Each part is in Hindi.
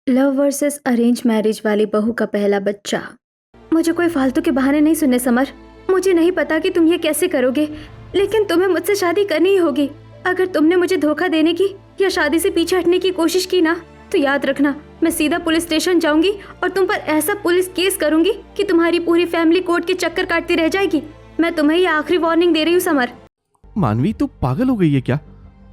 लव वर्सेस अरेंज मैरिज वाली बहू का पहला बच्चा। मुझे कोई फालतू के बहाने नहीं सुनने समर। मुझे नहीं पता कि तुम ये कैसे करोगे, लेकिन तुम्हें मुझसे शादी करनी ही होगी। अगर तुमने मुझे धोखा देने की या शादी से पीछे हटने की कोशिश की ना, तो याद रखना मैं सीधा पुलिस स्टेशन जाऊंगी और तुम पर ऐसा पुलिस केस करूंगी कि तुम्हारी पूरी फैमिली कोर्ट के चक्कर काटती रह जाएगी। मैं तुम्हें ये आखिरी वार्निंग दे रही हूँ समर। मानवी तू पागल हो गई है क्या?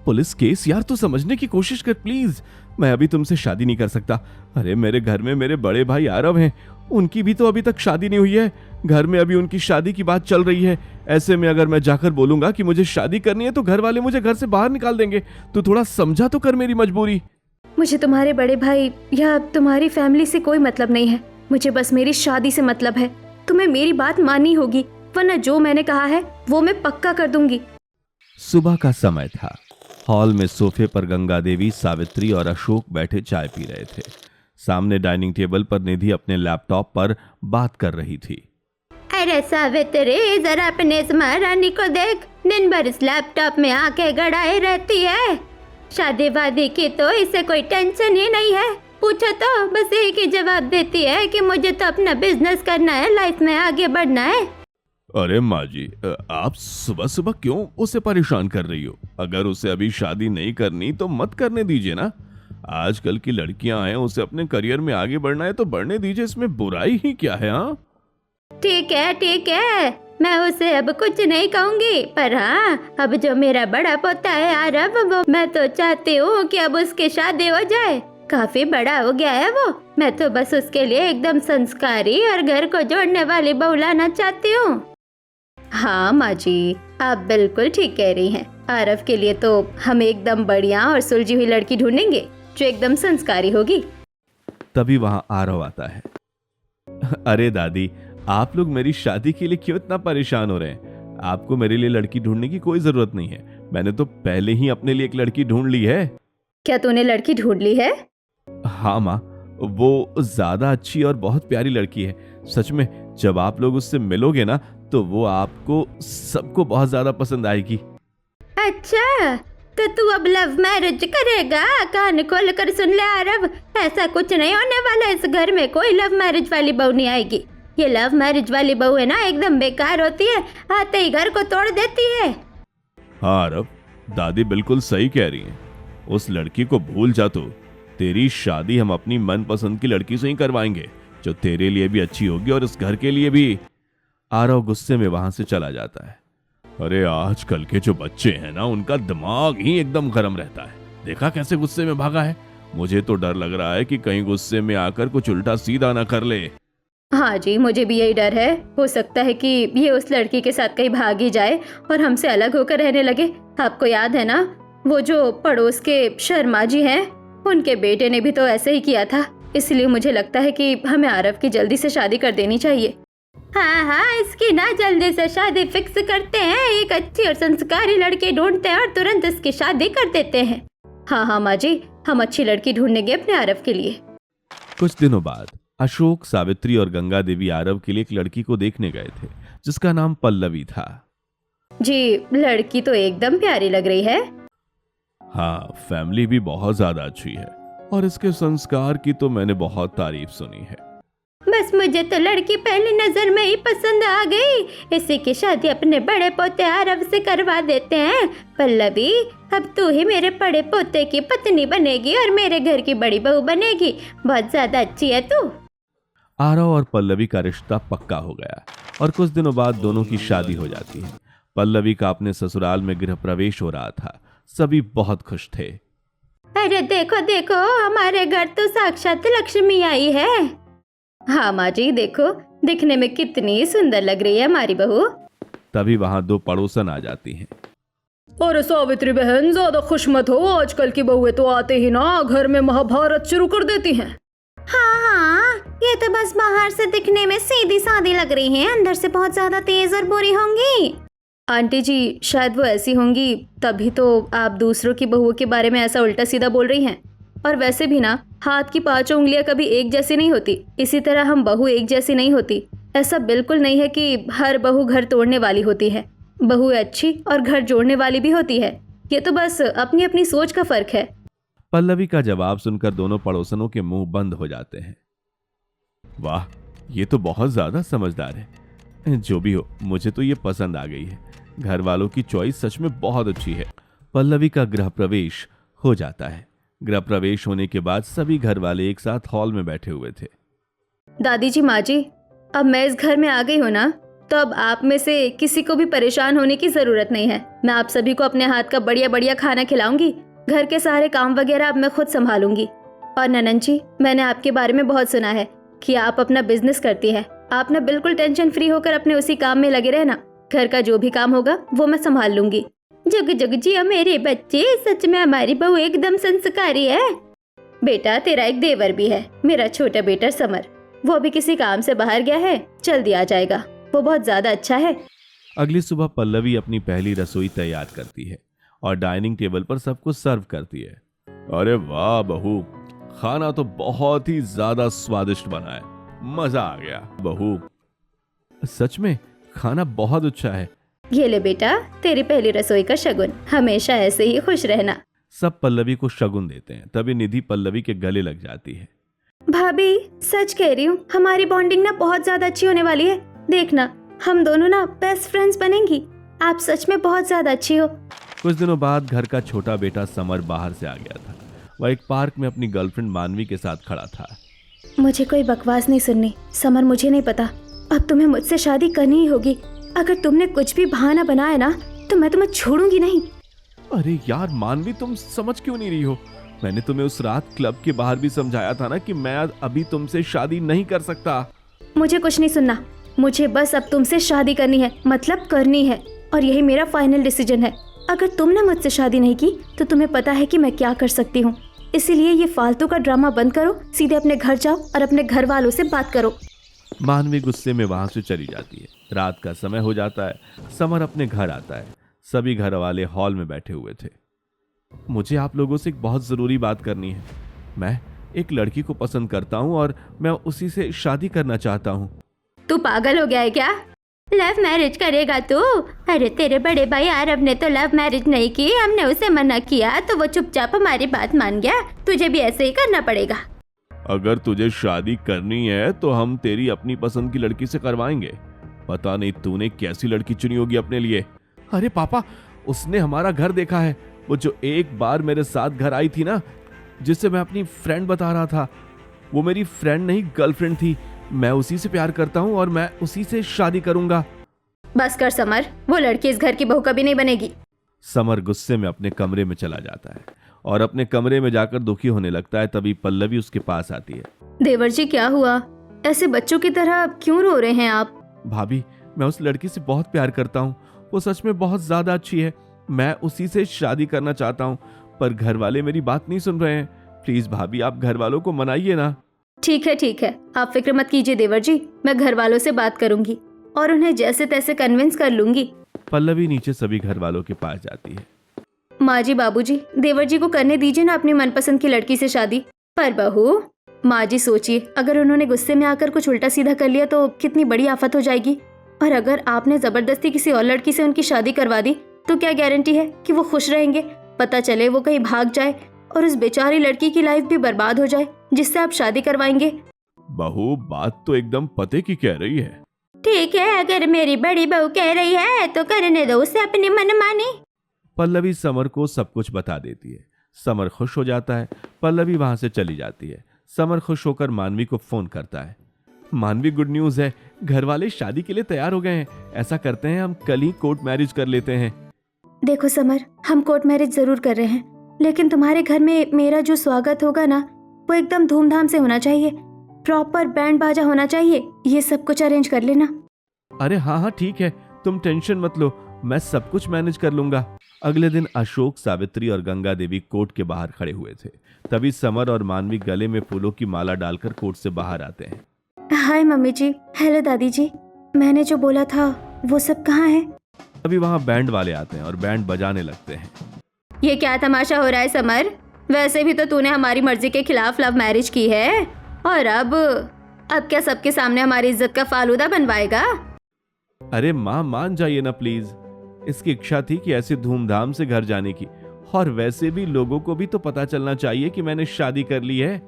Police case? यार तू समझने की कोशिश कर प्लीज। मैं अभी तुमसे शादी नहीं कर सकता। अरे मेरे घर में मेरे बड़े भाई आरव हैं, उनकी भी तो अभी तक शादी नहीं हुई है। घर में अभी उनकी शादी की बात चल रही है। ऐसे में अगर मैं जाकर बोलूंगा कि मुझे शादी करनी है तो घर वाले मुझे घर से बाहर निकाल देंगे। तू थोड़ा समझा तो कर मेरी मजबूरी। मुझे तुम्हारे बड़े भाई या तुम्हारी फैमिली से कोई मतलब नहीं है। मुझे बस मेरी शादी से मतलब है। तुम्हें मेरी बात माननी होगी, वरना जो मैंने कहा है वो मैं पक्का कर दूंगी। सुबह का समय था। हॉल में सोफे पर गंगा देवी, सावित्री और अशोक बैठे चाय पी रहे थे। सामने डाइनिंग टेबल पर निधि अपने लैपटॉप पर बात कर रही थी। अरे सावित्री, जरा अपने इस महारानी को देख, दिन भर इस लैपटॉप में आंखें गड़ाए रहती है। शादी वादी की तो इसे कोई टेंशन ही नहीं है। पूछो तो बस एक ही जवाब देती है कि मुझे तो अपना बिजनेस करना है, लाइफ में आगे बढ़ना है। अरे माँ जी, आप सुबह सुबह क्यों उसे परेशान कर रही हो? अगर उसे अभी शादी नहीं करनी तो मत करने दीजिए ना। आजकल की लड़कियां हैं, उसे अपने करियर में आगे बढ़ना है तो बढ़ने दीजिए, इसमें बुराई ही क्या है? हाँ ठीक है, मैं उसे अब कुछ नहीं कहूंगी। पर हाँ, अब जो मेरा बड़ा पोता है आरव, वो मैं तो चाहती हूँ कि अब उसकी शादी हो जाए। काफी बड़ा हो गया है वो। मैं तो बस उसके लिए एकदम संस्कारी और घर को जोड़ने वाली बहू लाना चाहती हूँ। हाँ माँ जी, आप बिल्कुल ठीक कह रही हैं। आरव के लिए तो हम एकदम बढ़िया और सुलझी हुई लड़की ढूंढेंगे जो एकदम संस्कारी होगी। तभी वहां आरव आता है। अरे दादी, आप लोग मेरी शादी के लिए क्यों इतना परेशान हो रहे हैं? आपको मेरे लिए लड़की ढूंढने की कोई जरूरत नहीं है। मैंने तो पहले ही अपने लिए एक लड़की ढूंढ ली है। क्या तूने लड़की ढूंढ ली है? हाँ माँ, वो ज्यादा अच्छी और बहुत प्यारी लड़की है। सच में, जब आप लोग उससे मिलोगे ना तो वो आपको सबको बहुत ज्यादा पसंद आएगी। अच्छा, तो तू अब लव मैरिज करेगा? कान खोल कर सुन ले आरव, ऐसा कुछ नहीं होने वाला। इस घर में कोई लव मैरिज वाली बहू नहीं आएगी। ये लव मैरिज वाली बहू है ना, एकदम बेकार होती है, आते ही घर को तोड़ देती है। हाँ आरव, दादी बिल्कुल सही कह रही हैं। उस लड़की को भूल जा तू। तेरी शादी हम अपनी मनपसंद की लड़की से ही करवाएंगे, जो तेरे लिए भी अच्छी होगी और इस घर के लिए भी। आरव गुस्से में वहां से चला जाता है। अरे आजकल के जो बच्चे हैं ना, उनका दिमाग ही एकदम गर्म रहता है। देखा कैसे गुस्से में भागा है? मुझे तो डर लग रहा है कि कहीं गुस्से में आकर कुछ उल्टा सीधा ना कर ले। हाँ जी, मुझे भी यही डर है। हो सकता है कि ये उस लड़की के साथ कहीं भाग ही जाए और हमसे अलग होकर रहने लगे। आपको याद है ना, वो जो पड़ोस के शर्मा जी हैं, उनके बेटे ने भी तो ऐसे ही किया था। इसलिए मुझे लगता है कि हमें आरव की जल्दी से शादी कर देनी चाहिए। हाँ, इसकी ना जल्दी से शादी फिक्स करते हैं। एक अच्छी और संस्कारी लड़की ढूंढते हैं और तुरंत इसकी शादी कर देते हैं। हाँ माँ जी, हम अच्छी लड़की ढूंढेंगे अपने आरव के लिए। कुछ दिनों बाद अशोक, सावित्री और गंगा देवी आरव के लिए एक लड़की को देखने गए थे, जिसका नाम पल्लवी था। जी, लड़की तो एकदम प्यारी लग रही है। हाँ, फैमिली भी बहुत ज्यादा अच्छी है और इसके संस्कार की तो मैंने बहुत तारीफ सुनी है। बस मुझे तो लड़की पहली नजर में ही पसंद आ गई। इसी की शादी अपने बड़े पोते आरव से करवा देते हैं। पल्लवी, अब तू ही मेरे बड़े पोते की पत्नी बनेगी और मेरे घर की बड़ी बहू बनेगी। बहुत ज्यादा अच्छी है तू। आरव और पल्लवी का रिश्ता पक्का हो गया और कुछ दिनों बाद दोनों की शादी हो जाती है। पल्लवी का अपने ससुराल में गृह प्रवेश हो रहा था। सभी बहुत खुश थे। अरे देखो देखो, हमारे घर तो साक्षात लक्ष्मी आई है। हाँ माँ जी, देखो दिखने में कितनी सुंदर लग रही है हमारी बहू। तभी वहां दो पड़ोसन आ जाती हैं। और सावित्री बहन, ज्यादा खुश मत हो। आजकल की बहुएं तो आते ही ना घर में महाभारत शुरू कर देती हैं। हाँ, ये तो बस बाहर से दिखने में सीधी सादी लग रही हैं, अंदर से बहुत ज्यादा तेज और बुरी होंगी। आंटी जी, शायद वो ऐसी होंगी, तभी तो आप दूसरों की बहुओं के बारे में ऐसा उल्टा सीधा बोल रही हैं। और वैसे भी ना, हाथ की पांचों उंगलियां कभी एक जैसी नहीं होती। इसी तरह हम बहू एक जैसी नहीं होती। ऐसा बिल्कुल नहीं है कि हर बहू घर तोड़ने वाली होती है। बहू अच्छी और घर जोड़ने वाली भी होती है। ये तो बस अपनी अपनी सोच का फर्क है। पल्लवी का जवाब सुनकर दोनों पड़ोसनों के मुंह बंद हो जाते हैं। वाह, ये तो बहुत ज्यादा समझदार है। जो भी हो, मुझे तो ये पसंद आ गई है। घर वालों की चॉइस सच में बहुत अच्छी है। पल्लवी का गृह प्रवेश हो जाता है। गृह प्रवेश होने के बाद सभी घर वाले एक साथ हॉल में बैठे हुए थे। दादी जी, माँ जी, अब मैं इस घर में आ गई हूँ ना, तो अब आप में से किसी को भी परेशान होने की जरूरत नहीं है। मैं आप सभी को अपने हाथ का बढ़िया बढ़िया खाना खिलाऊंगी। घर के सारे काम वगैरह अब मैं खुद संभालूंगी। और ननन जी, मैंने आपके बारे में बहुत सुना है कि आप अपना बिजनेस करती है। आप ना बिल्कुल टेंशन फ्री होकर अपने उसी काम में लगे रहना। घर का जो भी काम होगा वो मैं संभाल लूंगी। जुग जुग जियो मेरे बच्चे, सच में हमारी बहू एकदम संस्कारी है। बेटा, तेरा एक देवर भी है, मेरा छोटा बेटा समर। वो भी किसी काम से बाहर गया है, जल्दी आ जाएगा। वो बहुत ज्यादा अच्छा है। अगली सुबह पल्लवी अपनी पहली रसोई तैयार करती है और डाइनिंग टेबल पर सबको सर्व करती है। अरे वाह बहू, खाना तो बहुत ही ज्यादा स्वादिष्ट बना है, मजा आ गया। बहू, सच में खाना बहुत अच्छा है। ये ले बेटा, तेरी पहली रसोई का शगुन। हमेशा ऐसे ही खुश रहना। सब पल्लवी को शगुन देते हैं। तभी निधि पल्लवी के गले लग जाती है। भाभी, सच कह रही हूँ, हमारी बॉन्डिंग ना बहुत ज्यादा अच्छी होने वाली है। देखना, हम दोनों ना बेस्ट फ्रेंड्स बनेंगी। आप सच में बहुत ज्यादा अच्छी हो। कुछ दिनों बाद घर का छोटा बेटा समर बाहर से आ गया था। वह एक पार्क में अपनी गर्लफ्रेंड मानवी के साथ खड़ा था। मुझे कोई बकवास नहीं सुननी। समर, मुझे नहीं पता, अब तुम्हें मुझसे शादी करनी ही होगी। अगर तुमने कुछ भी बहाना बनाया ना, तो मैं तुम्हें छोड़ूंगी नहीं। अरे यार मानवी, तुम समझ क्यों नहीं रही हो? मैंने तुम्हें उस रात क्लब के बाहर भी समझाया था ना कि मैं अभी तुमसे शादी नहीं कर सकता। मुझे कुछ नहीं सुनना। मुझे बस अब तुमसे शादी करनी है, मतलब करनी है, और यही मेरा फाइनल डिसीजन है। अगर तुमने मुझसे शादी नहीं की तो तुम्हें पता है कि मैं क्या कर सकती हूँ। इसीलिए ये फालतू का ड्रामा बंद करो, सीधे अपने घर जाओ और अपने घर वालों से बात करो। मानवी गुस्से में वहां से चली जाती है। रात का समय हो जाता है। समर अपने घर आता है। सभी घर वाले हॉल में बैठे हुए थे। मुझे आप लोगों से एक बहुत जरूरी बात करनी है। मैं एक लड़की को पसंद करता हूँ और मैं उसी से शादी करना चाहता हूँ। तू पागल हो गया है क्या? लव मैरिज करेगा तू? अरे तेरे बड़े भाई आरव ने तो लव मैरिज नहीं की, हमने उसे मना किया तो वो चुपचाप हमारी बात मान गया। तुझे भी ऐसे ही करना पड़ेगा। अगर तुझे शादी करनी है तो हम तेरी अपनी पसंद की लड़की से करवाएंगे। पता नहीं तूने कैसी लड़की चुनी होगी अपने लिए। अरे पापा, उसने हमारा घर देखा है। वो जो एक बार मेरे साथ घर आई थी ना, जिससे मैं अपनी फ्रेंड बता रहा था, वो मेरी फ्रेंड नहीं गर्लफ्रेंड थी। मैं उसी से प्यार करता हूँ और मैं उसी से शादी करूंगा। बस कर समर, वो लड़की इस घर की बहू कभी नहीं बनेगी। समर गुस्से में अपने कमरे में चला जाता है और अपने कमरे में जाकर दुखी होने लगता है। तभी पल्लवी उसके पास आती है। देवर जी, क्या हुआ? ऐसे बच्चों की तरह क्यों रो रहे हैं आप? भाभी, मैं उस लड़की से बहुत प्यार करता हूँ। वो सच में बहुत ज्यादा अच्छी है। मैं उसी से शादी करना चाहता हूँ, पर घर वाले मेरी बात नहीं सुन रहे हैं। प्लीज भाभी, आप घर वालों को मनाइए ना। ठीक है, आप फिक्र मत कीजिए देवर जी, मैं घर वालों से बात करूंगी और उन्हें जैसे तैसे कन्विंस कर लूंगी। पल्लवी नीचे सभी घर वालों के पास जाती है। माँ जी, बाबूजी, देवर जी को करने दीजिए ना अपनी मनपसंद की लड़की से शादी। पर बहू, माँ जी सोचिए, अगर उन्होंने गुस्से में आकर कुछ उल्टा सीधा कर लिया तो कितनी बड़ी आफत हो जाएगी। और अगर आपने जबरदस्ती किसी और लड़की से उनकी शादी करवा दी तो क्या गारंटी है कि वो खुश रहेंगे? पता चले वो कहीं भाग जाए और उस बेचारी लड़की की लाइफ भी बर्बाद हो जाए जिससे आप शादी करवाएंगे। बहू, बात तो एकदम पते की कह रही है। ठीक है, अगर मेरी बड़ी बहू कह रही है तो करने दो उसे अपनी मनमानी। पल्लवी समर को सब कुछ बता देती है। समर खुश हो जाता है। पल्लवी वहां से चली जाती है। समर खुश होकर मानवी को फोन करता है। मानवी, गुड न्यूज है, घर वाले शादी के लिए तैयार हो गए हैं। ऐसा करते हैं, हम कल ही कोर्ट मैरिज कर लेते हैं। देखो समर, हम कोर्ट मैरिज जरूर कर रहे हैं, लेकिन तुम्हारे घर में मेरा जो स्वागत होगा ना, वो एकदम धूमधाम से होना चाहिए। प्रॉपर बैंड बाजा होना चाहिए। ये सब कुछ अरेंज कर लेना। अरे हाँ ठीक है, तुम टेंशन मत लो, मैं सब कुछ मैनेज कर लूंगा। अगले दिन अशोक, सावित्री और गंगा देवी कोर्ट के बाहर खड़े हुए थे। तभी समर और मानवी गले में फूलों की माला डालकर कोर्ट से बाहर आते हैं। हाय मम्मी जी, हेलो दादी जी, मैंने जो बोला था वो सब कहाँ है? अभी वहाँ बैंड वाले आते हैं और बैंड बजाने लगते हैं। ये क्या तमाशा हो रहा है समर? वैसे भी तो तूने हमारी मर्जी के खिलाफ लव मैरिज की है, और अब क्या सबके सामने हमारी इज्जत का फालूदा बनवाएगा? अरे माँ, मान जाइए ना प्लीज। इसकी इच्छा थी कि ऐसे धूमधाम से घर जाने की। और वैसे भी लोगों को भी तो पता चलना चाहिए कि मैंने शादी कर ली है।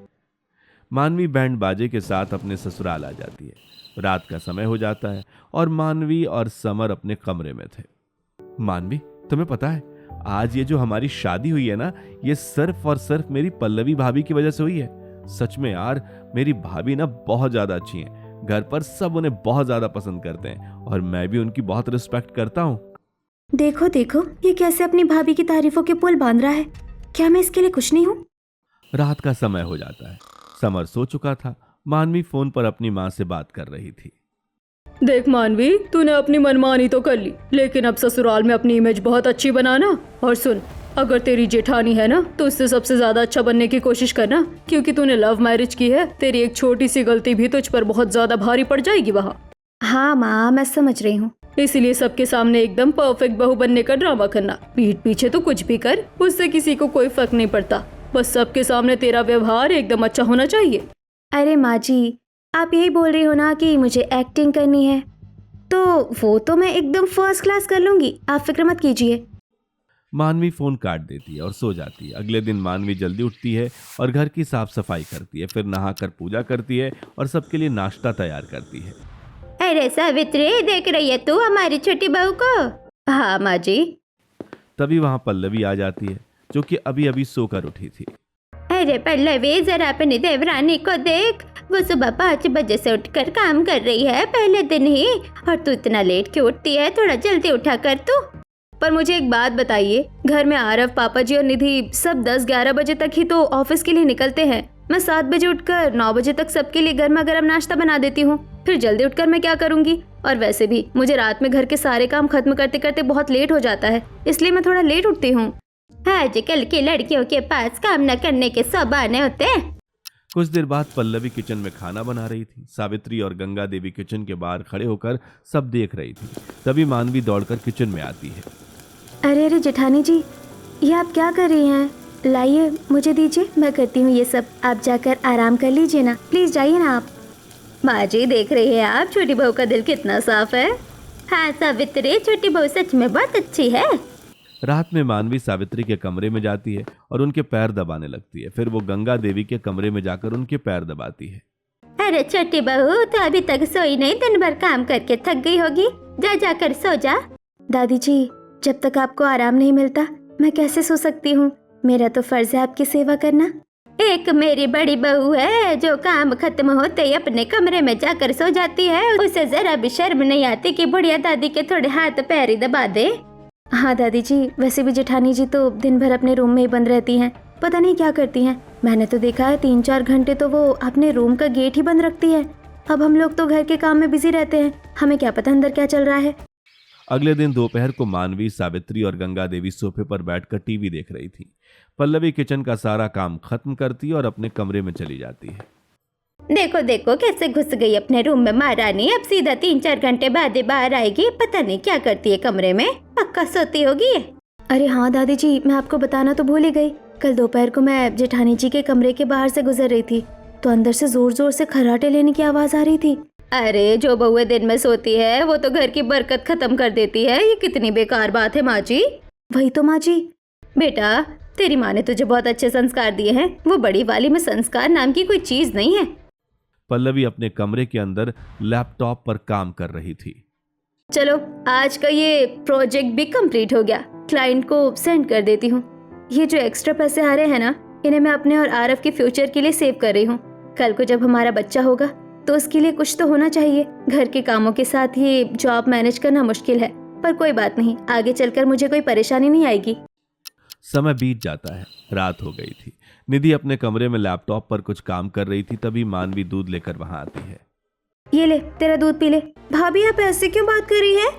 मानवी बैंड बाजे के साथ अपने ससुराल आ जाती है। रात का समय हो जाता है और मानवी और समर अपने कमरे में थे। मानवी, तुम्हें पता है आज ये जो हमारी शादी हुई है ना, ये सिर्फ और सिर्फ मेरी पल्लवी भाभी की वजह से हुई है। सच में यार, मेरी भाभी ना बहुत ज्यादा अच्छी हैं। घर पर सब उन्हें बहुत ज्यादा पसंद करते हैं और मैं भी उनकी बहुत रिस्पेक्ट करता हूँ। देखो देखो, ये कैसे अपनी भाभी की तारीफों के पुल बांध रहा है। क्या मैं इसके लिए कुछ नहीं हूँ? रात का समय हो जाता है। समर सो चुका था। मानवी फोन पर अपनी माँ से बात कर रही थी। देख मानवी, तूने अपनी मनमानी तो कर ली, लेकिन अब ससुराल में अपनी इमेज बहुत अच्छी बनाना। और सुन, अगर तेरी जेठानी है ना, तो उससे सबसे ज्यादा अच्छा बनने की कोशिश करना, क्योंकि तूने लव मैरिज की है। तेरी एक छोटी सी गलती भी तुझ पर बहुत ज्यादा भारी पड़ जाएगी वहाँ। हाँ माँ, मैं समझ रही हूँ। इसीलिए सबके सामने एकदम परफेक्ट बहू बनने का ड्रामा करना। पीठ पीछे तो कुछ भी कर, उससे किसी को कोई फर्क नहीं पड़ता। बस सबके सामने तेरा व्यवहार एकदम अच्छा होना चाहिए। अरे माँ जी, आप यही बोल रही हो ना कि मुझे एक्टिंग करनी है, तो वो तो मैं एकदम फर्स्ट क्लास कर लूंगी, आप फिक्र मत कीजिए। मानवी फोन काट देती है और सो जाती है। अगले दिन मानवी जल्दी उठती है और घर की साफ सफाई करती है। फिर नहाकर पूजा करती है और सबके लिए नाश्ता तैयार करती है। अरे सावित्री, देख रही है तू हमारी छोटी बहू को? हाँ माँ जी। तभी वहां पल्लवी आ जाती है, जो कि अभी अभी सोकर उठी थी। अरे पल्लवी, जरा अपनी देवरानी को देख, वो सुबह 5 बजे से उठकर काम कर रही है पहले दिन ही, और तू इतना लेट क्यों उठती है? थोड़ा जल्दी उठा कर तू। पर मुझे एक बात बताइए, घर में आरव, पापा जी और निधि सब 10-11 बजे तक ही तो ऑफिस के लिए निकलते हैं। मैं 7 बजे उठकर 9 बजे तक सबके लिए गर्मा गर्म नाश्ता बना देती हूँ। फिर जल्दी उठकर मैं क्या करूँगी? और वैसे भी मुझे रात में घर के सारे काम खत्म करते करते बहुत लेट हो जाता है, इसलिए मैं थोड़ा लेट उठती हूँ। आजकल की लड़कियों के पास काम न करने के सब बहाने होते हैं। कुछ देर बाद पल्लवी किचन में खाना बना रही थी। सावित्री और गंगा देवी किचन के बाहर खड़े होकर सब देख रही थी। तभी मानवी दौड़कर किचन में आती है। अरे अरे जेठानी जी, ये आप क्या कर रही हैं? लाइए, मुझे दीजिए, मैं करती हूँ ये सब। आप जाकर आराम कर लीजिए ना, प्लीज जाइए ना आप। माँ जी, देख रही है आप, छोटी बहू का दिल कितना साफ है। हाँ सावित्री, छोटी बहू सच में बहुत अच्छी है। रात में मानवी सावित्री के कमरे में जाती है और उनके पैर दबाने लगती है। फिर वो गंगा देवी के कमरे में जाकर उनके पैर दबाती है। अरे छोटी बहू, तो अभी तक सोई नहीं? दिन भर काम करके थक गई होगी, जा जाकर सो जा। दादी जी, जब तक आपको आराम नहीं मिलता मैं कैसे सो सकती हूँ? मेरा तो फर्ज है आपकी सेवा करना। एक मेरी बड़ी बहू है जो काम खत्म होते ही अपने कमरे में जाकर सो जाती है। उसे जरा भी शर्म नहीं आती कि बुढ़िया दादी के थोड़े हाथ पैर ही दबा दे। हाँ दादी जी, वैसे भी जेठानी जी तो दिन भर अपने रूम में ही बंद रहती हैं, पता नहीं क्या करती हैं। मैंने तो देखा है 3-4 घंटे तो वो अपने रूम का गेट ही बंद रखती है। अब हम लोग तो घर के काम में बिजी रहते हैं, हमें क्या पता अंदर क्या चल रहा है। अगले दिन दोपहर को मानवी, सावित्री और गंगा देवी सोफे पर बैठकर टीवी देख रही थी। पल्लवी किचन का सारा काम खत्म करती और अपने कमरे में चली जाती है। देखो देखो कैसे घुस गई अपने रूम में महारानी। अब सीधा 3-4 घंटे बाद ही बाहर आएगी। पता नहीं क्या करती है कमरे में, पक्का सोती होगी। अरे हाँ दादी जी, मैं आपको बताना तो भूल ही गई। कल दोपहर को मैं जेठानी जी के कमरे के बाहर से गुजर रही थी तो अंदर से जोर जोर से खर्राटे लेने की आवाज आ रही थी। अरे जो बहुएं दिन में सोती है वो तो घर की बरकत खत्म कर देती है। ये कितनी बेकार बात है माँ जी। वही तो माँ जी। बेटा, तेरी माँ ने तुझे बहुत अच्छे संस्कार दिए हैं, वो बड़ी वाली में संस्कार नाम की कोई चीज नहीं है। पल्लवी अपने कमरे के अंदर लैपटॉप पर काम कर रही थी। चलो, आज का ये प्रोजेक्ट भी कंप्लीट हो गया, क्लाइंट को सेंड कर देती हूँ। ये जो एक्स्ट्रा पैसे आ रहे हैं ना, इन्हें मैं अपने और आरव के फ्यूचर के लिए सेव कर रही हूँ। कल को जब हमारा बच्चा होगा तो उसके लिए कुछ तो होना चाहिए। घर के कामों के साथ ये जॉब मैनेज करना मुश्किल है, पर कोई बात नहीं, आगे चलकर मुझे कोई परेशानी नहीं आएगी। समय बीत जाता है। रात हो गई थी। निधि अपने कमरे में लैपटॉप पर कुछ काम कर रही थी। तभी मानवी दूध लेकर वहां आती है। ये ले, तेरा दूध पी ले। भाभी, आप ऐसे क्यों बात कर रही है?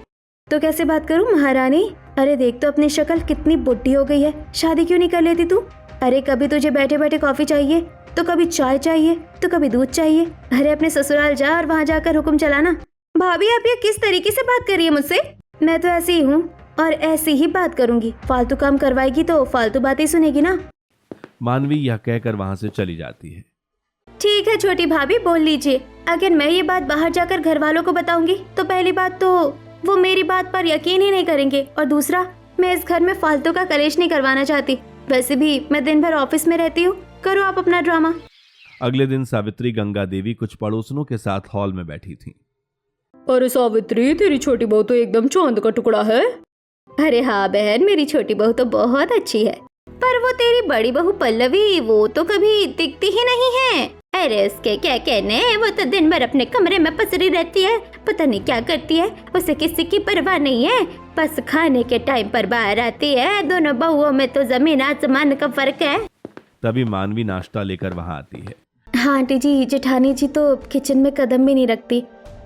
तो कैसे बात करूं महारानी? अरे देख तो अपनी शक्ल कितनी बुढ़ी हो गई है। शादी क्यों नहीं कर लेती तू? अरे कभी तुझे बैठे बैठे कॉफी चाहिए, तो कभी चाय चाहिए, तो कभी दूध चाहिए। अरे अपने ससुराल जा और वहाँ जाकर हुक्म चलाना। भाभी, आप ये किस तरीके से बात कर रही है मुझसे? मैं तो ऐसी ही हूँ और ऐसी ही बात करूंगी। फालतू काम करवाएगी तो फालतू बातें सुनेगी ना। मानवी यह कहकर वहां से चली जाती है। ठीक है छोटी भाभी, बोल लीजिए। अगर मैं ये बात बाहर जाकर घर वालों को बताऊंगी तो पहली बात तो वो मेरी बात पर यकीन ही नहीं करेंगे, और दूसरा मैं इस घर में फालतू का कलेश नहीं करवाना चाहती। वैसे भी मैं दिन भर ऑफिस में रहती हूँ, करो आप अपना ड्रामा। अगले दिन सावित्री गंगा देवी कुछ पड़ोसनों के साथ हॉल में बैठी थी। अरे सावित्री, तेरी छोटी बहू तो एकदम चांद का टुकड़ा है। अरे हाँ बहन, मेरी छोटी बहू तो बहुत अच्छी है, पर वो तेरी बड़ी बहू पल्लवी, वो तो कभी दिखती ही नहीं है। अरे उसके क्या कहने, वो तो दिन भर अपने कमरे में पसरी रहती है, पता नहीं क्या करती है, उसे किसी की परवाह नहीं है, बस खाने के टाइम पर बाहर आती है। दोनों बहुओं में तो जमीन आसमान का फर्क है। तभी मानवी नाश्ता लेकर वहां आती है। हाँ आंटी जी, जेठानी जी तो किचन में कदम भी नहीं रखती,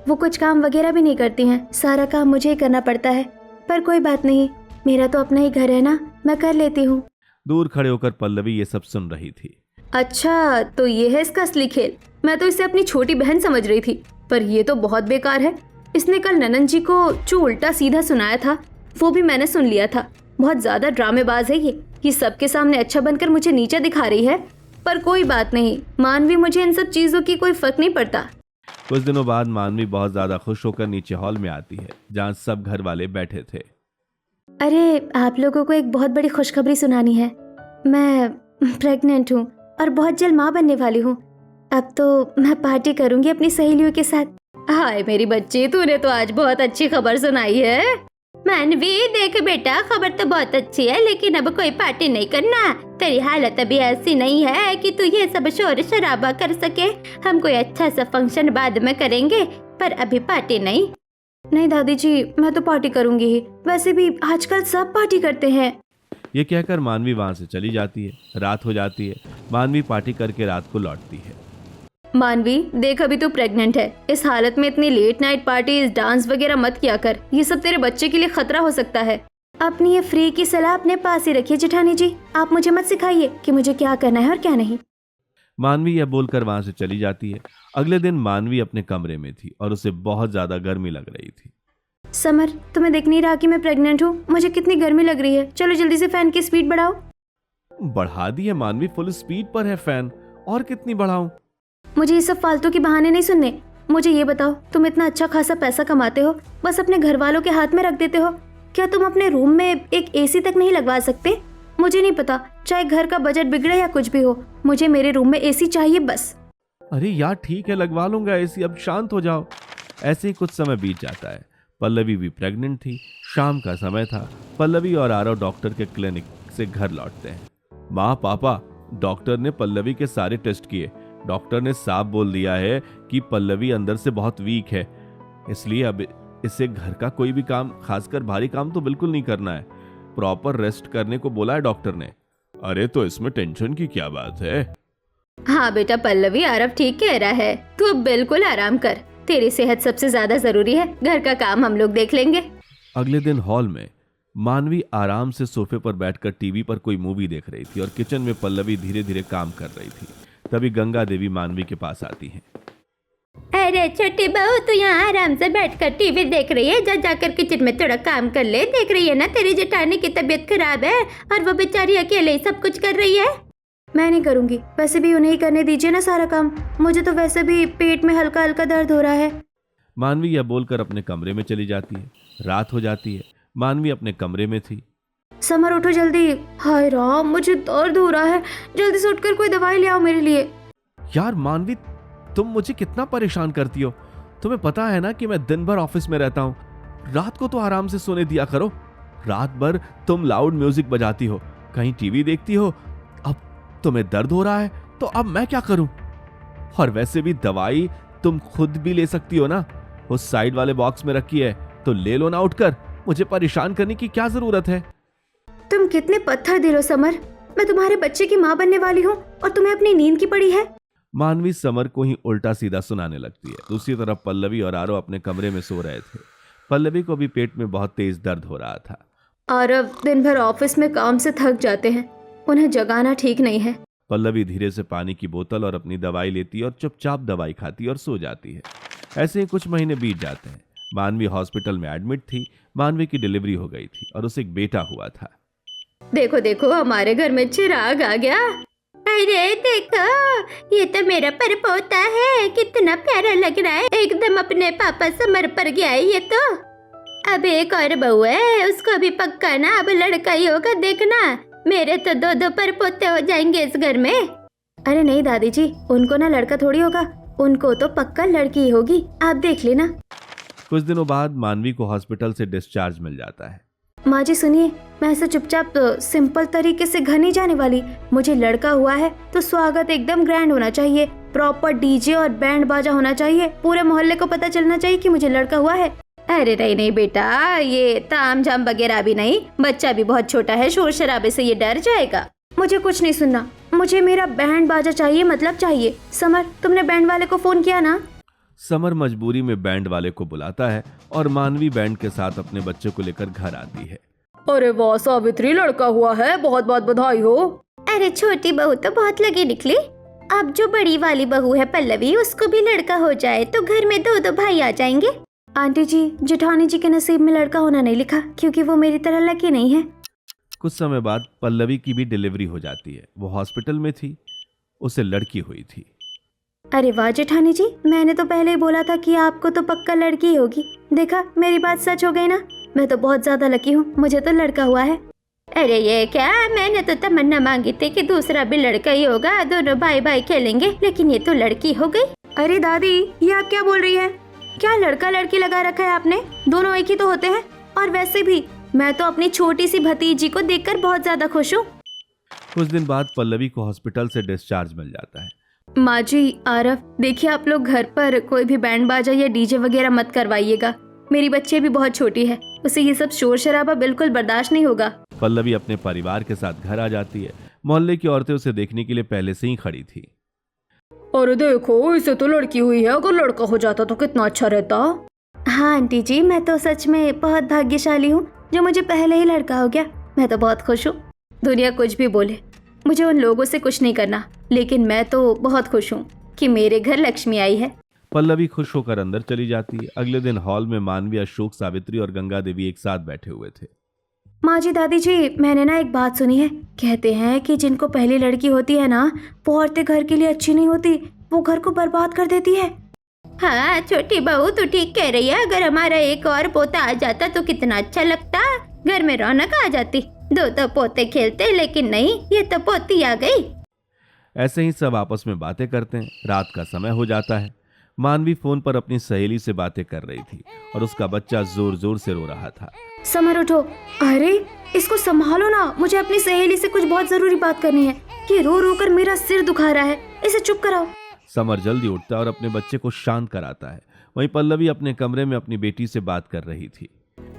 वो कुछ काम वगैरह भी नहीं करती हैं, सारा काम मुझे ही करना पड़ता है। पर कोई बात नहीं, मेरा तो अपना ही घर है ना, मैं कर लेती हूँ। दूर खड़े होकर पल्लवी ये सब सुन रही थी। अच्छा, तो ये है इसका असली खेल। मैं तो इसे अपनी छोटी बहन समझ रही थी, पर ये तो बहुत बेकार है। इसने कल ननन जी को जो उल्टा सीधा सुनाया था, वो भी मैंने सुन लिया था। बहुत ज्यादा ड्रामेबाज है ये सबके सामने अच्छा बनकर मुझे नीचे दिखा रही है। पर कोई बात नहीं, मानवी, मुझे इन सब चीजों की कोई फर्क नहीं पड़ता। कुछ दिनों बाद मानवी बहुत ज्यादा खुश होकर नीचे हॉल में आती है, जहाँ सब घर वाले बैठे थे। अरे आप लोगों को एक बहुत बड़ी खुशखबरी सुनानी है। मैं प्रेग्नेंट हूँ और बहुत जल्द माँ बनने वाली हूँ। अब तो मैं पार्टी करूंगी अपनी सहेलियों के साथ। हाय मेरी बच्ची, तूने तो आज बहुत अच्छी खबर सुनाई है। मानवी देख बेटा, खबर तो बहुत अच्छी है, लेकिन अब कोई पार्टी नहीं करना। तेरी हालत अभी ऐसी नहीं है कि तू ये सब शोर शराबा कर सके। हम कोई अच्छा सा फंक्शन बाद में करेंगे, पर अभी पार्टी नहीं। नहीं दादी जी, मैं तो पार्टी करूंगी ही, वैसे भी आजकल सब पार्टी करते हैं। ये कहकर मानवी वहां से चली जाती है। रात हो जाती है। मानवी पार्टी करके रात को लौटती है। मानवी देख, अभी तू प्रेग्नेंट है, इस हालत में इतनी लेट नाइट पार्टीज, डांस वगैरह मत किया कर, ये सब तेरे बच्चे के लिए खतरा हो सकता है। अपनी ये फ्री की सलाह अपने पास ही रखिए जेठानी जी, आप मुझे मत सिखाइए कि मुझे क्या करना है और क्या नहीं। मानवी यह बोलकर वहां से चली जाती है। अगले दिन मानवी अपने कमरे में थी और उसे बहुत ज्यादा गर्मी लग रही थी। समर, तुम्हें दिख नहीं रहा कि मैं प्रेग्नेंट हूँ? मुझे कितनी गर्मी लग रही है, चलो जल्दी से फैन की स्पीड बढ़ाओ। बढ़ा दी है मानवी, फुल स्पीड पर है फैन, और कितनी बढ़ाऊं? मुझे ये सब फालतू के बहाने नहीं सुनने। मुझे ये बताओ, तुम इतना अच्छा खासा पैसा कमाते हो, बस अपने घर वालों के हाथ में रख देते हो। क्या तुम अपने रूम में एक एसी तक नहीं लगवा सकते? मुझे नहीं पता, चाहे घर का बजट बिगड़े या कुछ भी हो, मुझे मेरे रूम में एसी चाहिए बस। अरे यार ठीक है, लगवा लूंगा एसी, अब शांत हो जाओ। ऐसे ही कुछ समय बीत जाता है। पल्लवी भी प्रेग्नेंट थी। शाम का समय था। पल्लवी और आरव डॉक्टर के क्लिनिक से घर लौटते हैं। माँ, पापा, डॉक्टर ने पल्लवी के सारे टेस्ट किए। डॉक्टर ने साफ बोल दिया है कि पल्लवी अंदर से बहुत वीक है, इसलिए अब इसे घर का कोई भी काम, खासकर भारी काम तो बिल्कुल नहीं करना है। प्रॉपर रेस्ट करने को बोला है डॉक्टर ने। अरे तो इसमें टेंशन की क्या बात है? हाँ बेटा पल्लवी, आरव ठीक कह रहा है, तू अब बिल्कुल आराम कर, तेरी सेहत सबसे ज्यादा जरूरी है, घर का काम हम लोग देख लेंगे। अगले दिन हॉल में मानवी आराम से सोफे पर बैठकर टीवी पर कोई मूवी देख रही थी और किचन में पल्लवी धीरे धीरे काम कर रही थी। तभी गंगा देवी मानवी के पास आती हैं। अरे छोटी बहू, तू यहाँ आराम से बैठकर टीवी देख रही है, जा जाकर किचन में थोड़ा काम कर ले। देख रही है ना तेरी जेठानी की तबीयत खराब है और वो बेचारी अकेले ही सब कुछ कर रही है। मैं नहीं करूँगी, वैसे भी उन्हें ही करने दीजिए ना सारा काम, मुझे तो वैसे भी पेट में हल्का हल्का दर्द हो रहा है। मानवी यह बोलकर अपने कमरे में चली जाती है। रात हो जाती है। मानवी अपने कमरे में थी। समर उठो जल्दी, हाय राम मुझे दर्द हो रहा है, जल्दी से उठकर कोई दवाई ले आओ मेरे लिए। यार मानवी, तुम मुझे कितना परेशान करती हो। तुम्हें पता है ना कि मैं दिन भर ऑफिस में रहता हूँ। रात को तो आराम से सोने दिया करो। रात भर तुम लाउड म्यूजिक बजाती हो, कहीं टीवी देखती हो। अब तुम्हें दर्द हो रहा है तो अब मैं क्या करूं? और वैसे भी दवाई तुम खुद भी ले सकती हो ना, उस साइड वाले बॉक्स में रखी है, तो ले लो ना उठकर। मुझे परेशान करने की क्या जरूरत है? तुम कितने पत्थर दिल हो समर, मैं तुम्हारे बच्चे की माँ बनने वाली हूँ और तुम्हें अपनी नींद की पड़ी है। मानवी समर को ही उल्टा सीधा सुनाने लगती है। दूसरी तरफ पल्लवी और आरव अपने कमरे में सो रहे थे। पल्लवी को भी पेट में बहुत तेज दर्द हो रहा था। आरव दिन भर ऑफिस में काम से थक जाते हैं, उन्हें जगाना ठीक नहीं है। पल्लवी धीरे से पानी की बोतल और अपनी दवाई लेती और चुपचाप दवाई खाती और सो जाती है। ऐसे ही कुछ महीने बीत जाते हैं। मानवी हॉस्पिटल में एडमिट थी। मानवी की डिलीवरी हो गई थी और उसे एक बेटा हुआ था। देखो देखो, हमारे घर में चिराग आ गया। अरे देखो, ये तो मेरा परपोता है, कितना प्यारा लग रहा है, एकदम अपने पापा समर पर गया है ये तो। अब एक और बहू है, उसको भी पक्का ना अब लड़का ही होगा, देखना। मेरे तो दो दो पर पोते हो जाएंगे इस घर में। अरे नहीं दादी जी, उनको ना लड़का थोड़ी होगा, उनको तो पक्का लड़की ही होगी, आप देख लेना। कुछ दिनों बाद मानवी को हॉस्पिटल से डिस्चार्ज मिल जाता है। माँ जी सुनिए, मैं ऐसे चुपचाप सिंपल तरीके से घर नहीं जाने वाली। मुझे लड़का हुआ है तो स्वागत एकदम ग्रैंड होना चाहिए, प्रॉपर डीजे और बैंड बाजा होना चाहिए, पूरे मोहल्ले को पता चलना चाहिए कि मुझे लड़का हुआ है। अरे नहीं नहीं बेटा, ये ताम झाम वगैरह भी नहीं, बच्चा भी बहुत छोटा है, शोर शराबे से ये डर जाएगा। मुझे कुछ नहीं सुनना, मुझे मेरा बैंड बाजा चाहिए, मतलब चाहिए। समर, तुमने बैंड वाले को फोन किया ना? समर मजबूरी में बैंड वाले को बुलाता है और मानवी बैंड के साथ अपने बच्चे को लेकर घर आती है। अरे वाह सावित्री, लड़का हुआ है, बहुत बहुत बधाई हो। अरे छोटी बहू तो बहुत लगी निकली। अब जो बड़ी वाली बहू है पल्लवी, उसको भी लड़का हो जाए तो घर में दो दो भाई आ जाएंगे। आंटी जी, जेठानी जी के नसीब में लड़का होना नहीं लिखा, क्योंकि वो मेरी तरह लकी नहीं है। कुछ समय बाद पल्लवी की भी डिलीवरी हो जाती है। वो हॉस्पिटल में थी, उसे लड़की हुई थी। अरे वाह जेठानी जी, मैंने तो पहले ही बोला था कि आपको तो पक्का लड़की ही होगी। देखा, मेरी बात सच हो गई ना। मैं तो बहुत ज्यादा लकी हूँ, मुझे तो लड़का हुआ है। अरे ये क्या, मैंने तो तमन्ना मांगी थी कि दूसरा भी लड़का ही होगा, दोनों भाई भाई खेलेंगे, लेकिन ये तो लड़की हो गई। अरे दादी, ये आप क्या बोल रही है? क्या लड़का लड़की लगा रखा है आपने? दोनों एक ही तो होते हैं। और वैसे भी मैं तो अपनी छोटी सी भतीजी को देखकर बहुत ज्यादा खुश हूँ। कुछ दिन बाद पल्लवी को हॉस्पिटल से डिस्चार्ज मिल जाता है। माँ जी, आरफ, देखिए आप लोग घर पर कोई भी बैंड बाजा या डीजे वगैरह मत करवाइएगा। मेरी बच्ची भी बहुत छोटी है, उसे ये सब शोर शराबा बिल्कुल बर्दाश्त नहीं होगा। पल्लवी अपने परिवार के साथ घर आ जाती है। मोहल्ले की औरतें उसे देखने के लिए पहले से ही खड़ी थी। अरे देखो, इसे तो लड़की हुई है, अगर लड़का हो जाता तो कितना अच्छा रहता। हाँ आंटी जी, मैं तो सच में बहुत भाग्यशाली हूँ जो मुझे पहले ही लड़का हो गया। मैं तो बहुत खुश हूँ। दुनिया कुछ भी बोले, मुझे उन लोगों से कुछ नहीं करना, लेकिन मैं तो बहुत खुश हूँ कि मेरे घर लक्ष्मी आई है। पल्लवी खुश होकर अंदर चली जाती है। अगले दिन हॉल में मानवी, अशोक, सावित्री और गंगा देवी एक साथ बैठे हुए थे। माँ जी, दादी जी, मैंने ना एक बात सुनी है। कहते हैं कि जिनको पहली लड़की होती है ना, वो औरतें घर के लिए अच्छी नहीं होती, वो घर को बर्बाद कर देती है। हाँ छोटी बहू, तू ठीक कह रही है। अगर हमारा एक और पोता आ जाता तो कितना अच्छा लगता, घर में रौनक आ जाती। दो तो पोते खेलते, लेकिन नहीं, ये तो पोती आ गई। ऐसे ही सब आपस में बातें करते हैं। रात का समय हो जाता है। मानवी फोन पर अपनी सहेली से बातें कर रही थी और उसका बच्चा जोर जोर से रो रहा था। समर उठो। अरे इसको संभालो ना, मुझे अपनी सहेली से कुछ बहुत जरूरी बात करनी है। ये रो रो कर मेरा सिर दुखा रहा है, इसे चुप कराओ। समर जल्दी उठता है और अपने बच्चे को शांत कराता है। वहीं पल्लवी अपने कमरे में अपनी बेटी से बात कर रही थी।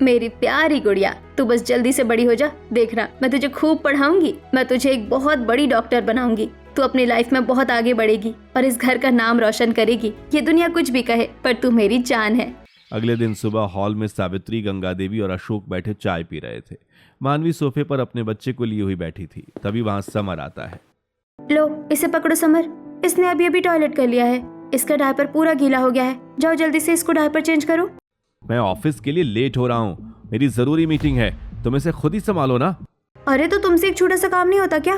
मेरी प्यारी गुड़िया, तू बस जल्दी से बड़ी हो जा। देखना, मैं तुझे खूब पढ़ाऊंगी, मैं तुझे एक बहुत बड़ी डॉक्टर बनाऊंगी। तू अपनी लाइफ में बहुत आगे बढ़ेगी और इस घर का नाम रोशन करेगी। ये दुनिया कुछ भी कहे, पर तू मेरी जान है। अगले दिन सुबह हॉल में सावित्री, गंगा देवी और अशोक बैठे चाय पी रहे थे। मानवी सोफे पर अपने बच्चे को लिए हुई बैठी थी। तभी वहां समर आता है। लो, इसे पकड़ो समर, इसने अभी अभी टॉयलेट कर लिया है, इसका डायपर पूरा गीला हो गया है। जाओ जल्दी से इसको डायपर चेंज करो। मैं ऑफिस के लिए लेट हो रहा हूँ, मेरी जरूरी मीटिंग है, तुम इसे खुद ही संभालो ना। अरे तो तुमसे एक छोटा सा काम नहीं होता क्या?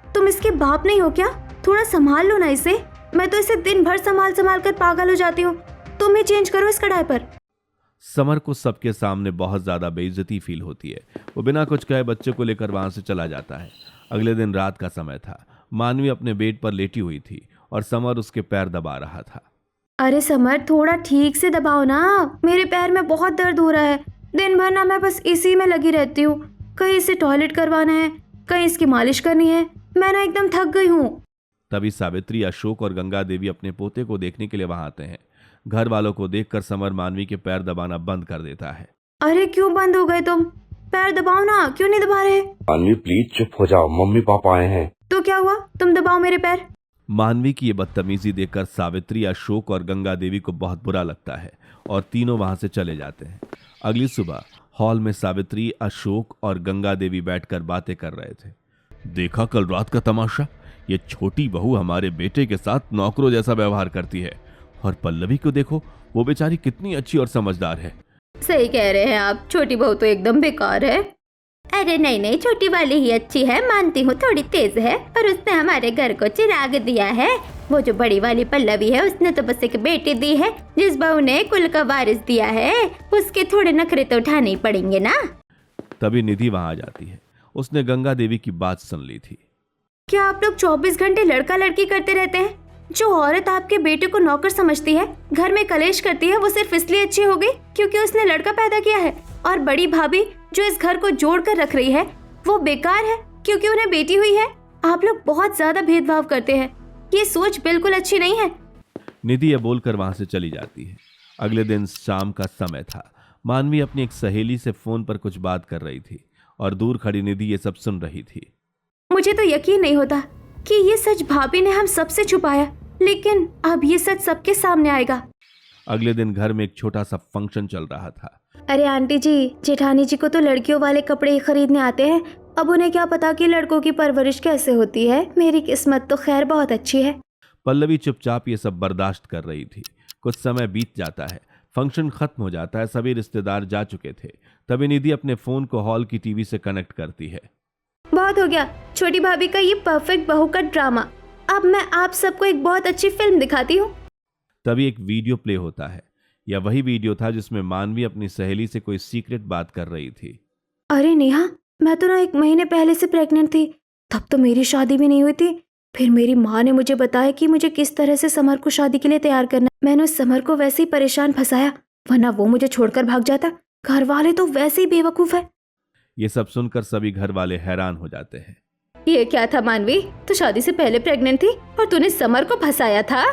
तुम इसके बाप नहीं हो क्या? थोड़ा संभाल लो ना इसे। मैं तो इसे दिन भर संभाल संभाल कर पागल हो जाती हूँ। तुम ही चेंज करो इसका डायपर। समर को सबके सामने बहुत ज्यादा बेइज्जती फील होती है। वो बिना कुछ कहे बच्चे को लेकर वहां से चला जाता है। अगले दिन रात का समय था। मानवी अपने बेड पर लेटी हुई थी और समर उसके पैर दबा रहा था। अरे समर, थोड़ा ठीक से दबाओ ना, मेरे पैर में बहुत दर्द हो रहा है। दिन भर ना मैं बस इसी में लगी रहती हूँ। कहीं इसे टॉयलेट करवाना है, कहीं इसकी मालिश करनी है। मैं ना एकदम थक गई हूँ। तभी सावित्री, अशोक और गंगा देवी अपने पोते को देखने के लिए वहां आते हैं। घर वालों को देखकर समर मानवी के पैर दबाना बंद कर देता है। अरे क्यों बंद हो गए तुम? पैर दबाओ ना, क्यों नहीं दबा रहे? मानवी प्लीज चुप हो जाओ, मम्मी पापा आए हैं। तो क्या हुआ, तुम दबाओ मेरे पैर। मानवी की ये बदतमीजी देखकर सावित्री, अशोक और गंगा देवी को बहुत बुरा लगता है और तीनों वहां से चले जाते हैं। अगली सुबह हॉल में सावित्री, अशोक और गंगा देवी बैठकर बातें कर रहे थे। देखा कल रात का तमाशा? ये छोटी बहू हमारे बेटे के साथ नौकरों जैसा व्यवहार करती है, और पल्लवी को देखो, वो बेचारी कितनी अच्छी और समझदार है। सही कह रहे हैं आप, छोटी बहू तो एकदम बेकार है। अरे नहीं नहीं, छोटी वाली ही अच्छी है, मानती हूँ थोड़ी तेज है, पर उसने हमारे घर को चिराग दिया है। वो जो बड़ी वाली पल्लवी है उसने तो बस एक बेटी दी है। जिस बहू ने कुल का वारिस दिया है उसके थोड़े नखरे तो उठाने ही पड़ेंगे ना। तभी निधि वहां आ जाती है। उसने गंगा देवी की बात सुन ली थी। क्या आप लोग 24 घंटे लड़का लड़की करते रहते हैं? जो औरत आपके बेटे को नौकर समझती है, घर में कलेश करती है, वो सिर्फ इसलिए अच्छी हो गई क्योंकि उसने लड़का पैदा किया है। और बड़ी भाभी जो इस घर को जोड़ कर रख रही है वो बेकार है क्योंकि उन्हें बेटी हुई है। आप लोग बहुत ज्यादा भेदभाव करते हैं। ये सोच बिल्कुल अच्छी नहीं है। निधि ये बोलकर वहां से चली जाती है। अगले दिन शाम का समय था। मानवी अपनी एक सहेली से फोन पर कुछ बात कर रही थी और दूर खड़ी निधि ये सब सुन रही थी। मुझे तो यकीन नहीं होता कि ये सच भाभी ने हम सबसे छुपाया, लेकिन अब ये सच सबके सामने आएगा। अगले दिन घर में एक छोटा सा फंक्शन चल रहा था। अरे आंटी जी, जेठानी जी को तो लड़कियों वाले कपड़े ही खरीदने आते हैं। अब उन्हें क्या पता कि लड़कों की परवरिश कैसे होती है। मेरी किस्मत तो खैर बहुत अच्छी है। पल्लवी चुपचाप ये सब बर्दाश्त कर रही थी। कुछ समय बीत जाता है। फंक्शन खत्म हो जाता है। सभी रिश्तेदार जा चुके थे। तभी निधि अपने फोन को हॉल की टीवी से कनेक्ट करती है। बहुत हो गया छोटी भाभी का ये परफेक्ट बहू का ड्रामा। अब मैं आप सबको एक बहुत अच्छी फिल्म दिखाती हूँ। तभी एक वीडियो प्ले होता है। यह वही वीडियो था जिसमें मानवी अपनी सहेली से कोई सीक्रेट बात कर रही थी। अरे नेहा, मैं तो ना 1 महीने पहले से प्रेग्नेंट थी। तब तो मेरी शादी भी नहीं हुई थी। फिर मेरी माँ ने मुझे बताया कि मुझे किस तरह से समर को शादी के लिए तैयार करना। मैंने उस समर को वैसे ही परेशान फंसाया, वरना वो मुझे छोड़कर भाग जाता। घर वाले तो वैसे ही बेवकूफ है। ये सब सुनकर सभी घर वाले हैरान हो जाते हैं। ये क्या था मानवी, तो शादी से पहले प्रेग्नेंट थी और तूने समर को फंसाया था?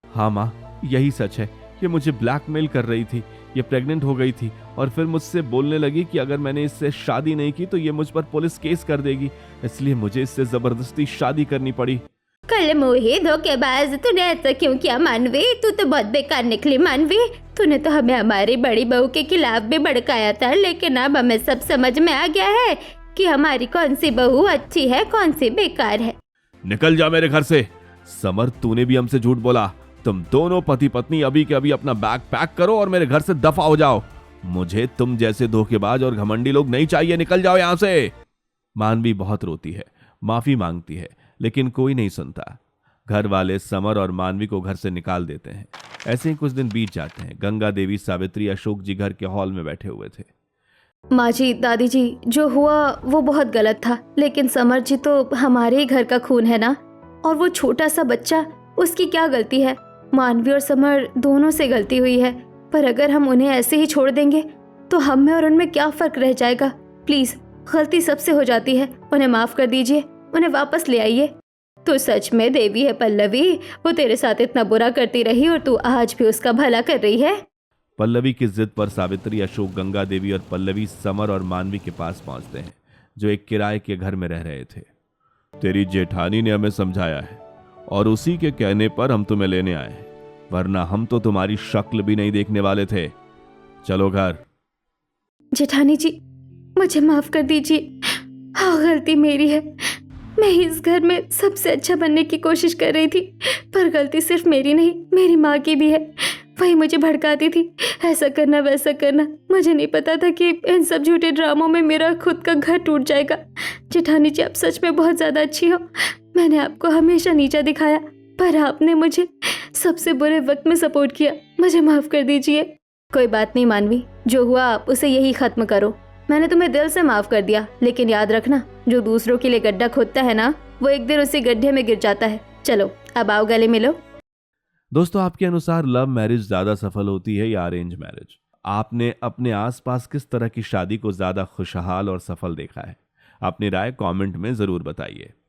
हाँ माँ, यही सच है। ये मुझे ब्लैकमेल कर रही थी। ये प्रेग्नेंट हो गई थी और फिर मुझसे बोलने लगी कि अगर मैंने इससे शादी नहीं की तो ये मुझ पर पुलिस केस कर देगी। इसलिए मुझे इससे जबरदस्ती शादी करनी पड़ी। कल मोहे धोखेबाज, तूने ऐसा क्यों किया मानवी? तू तो बहुत बेकार निकली मानवी। तूने तो हमें हमारी बड़ी बहू के खिलाफ भी भड़काया था, लेकिन अब हमें सब समझ में आ गया है कि हमारी कौन सी बहू अच्छी है, कौन सी बेकार है। निकल जा मेरे घर से। समर, तूने भी हमसे झूठ बोला। तुम दोनों पति पत्नी अभी के अभी अपना बैग पैक करो और मेरे घर से दफा हो जाओ। मुझे तुम जैसे धोखेबाज और घमंडी लोग नहीं चाहिए। निकल जाओ यहां से। मानवी बहुत रोती है, माफी मांगती है, लेकिन कोई नहीं सुनता। घर वाले समर और मानवी को घर से निकाल देते हैं। ऐसे ही कुछ दिन बीत जाते हैं। गंगा देवी, सावित्री, अशोक जी घर के हॉल में बैठे हुए थे। माँ जी, दादी जी, जो हुआ वो बहुत गलत था, लेकिन समर जी तो हमारे ही घर का खून है ना। और वो छोटा सा बच्चा, उसकी क्या गलती है? मानवी और समर दोनों से गलती हुई है, पर अगर हम उन्हें ऐसे ही छोड़ देंगे तो हम में और उनमें क्या फर्क रह जाएगा? प्लीज, गलती सबसे हो जाती है, उन्हें माफ कर दीजिए, उन्हें वापस ले आइए। तू सच में देवी है पल्लवी। वो तेरे साथ इतना बुरा करती रही और तू आज भी उसका भला कर रही है। पल्लवी की जिद पर सावित्री, अशोक, गंगा देवी और पल्लवी समर और मानवी के पास पहुंचते हैं, जो एक किराए के घर में रह रहे थे। तेरी जेठानी ने हमें समझाया है और उसी के कहने पर हम तुम्हें लेने आए हैं, वरना हम तो तुम्हारी शक्ल भी नहीं देखने वाले थे। चलो घर। जेठानी जी, मुझे माफ कर दीजिए। हाँ, गलती मेरी है। मैं इस घर में सबसे अच्छा बनने की कोशिश कर रही थी, पर गलती सिर्फ मेरी नहीं, मेरी माँ की भी है। वही मुझे भड़काती थी, ऐसा करना वैसा करना। मुझे नहीं पता था कि इन सब झूठे ड्रामों में मेरा खुद का घर टूट जाएगा। जेठानी जी, आप सच में बहुत ज़्यादा अच्छी हो। मैंने आपको हमेशा नीचा दिखाया, पर आपने मुझे सबसे बुरे वक्त में सपोर्ट किया। मुझे माफ़ कर दीजिए। कोई बात नहीं मानवी, जो हुआ आप उसे यही ख़त्म करो। मैंने तुम्हें दिल से माफ़ कर दिया, लेकिन याद रखना, जो दूसरों के लिए गड्ढा खोदता है ना, वो एक दिन उसी गड्ढे में गिर जाता है। चलो अब आओ, गले मिलो। दोस्तों, आपके अनुसार लव मैरिज ज्यादा सफल होती है या अरेंज मैरिज? आपने अपने आसपास किस तरह की शादी को ज्यादा खुशहाल और सफल देखा है? अपनी राय कमेंट में जरूर बताइए।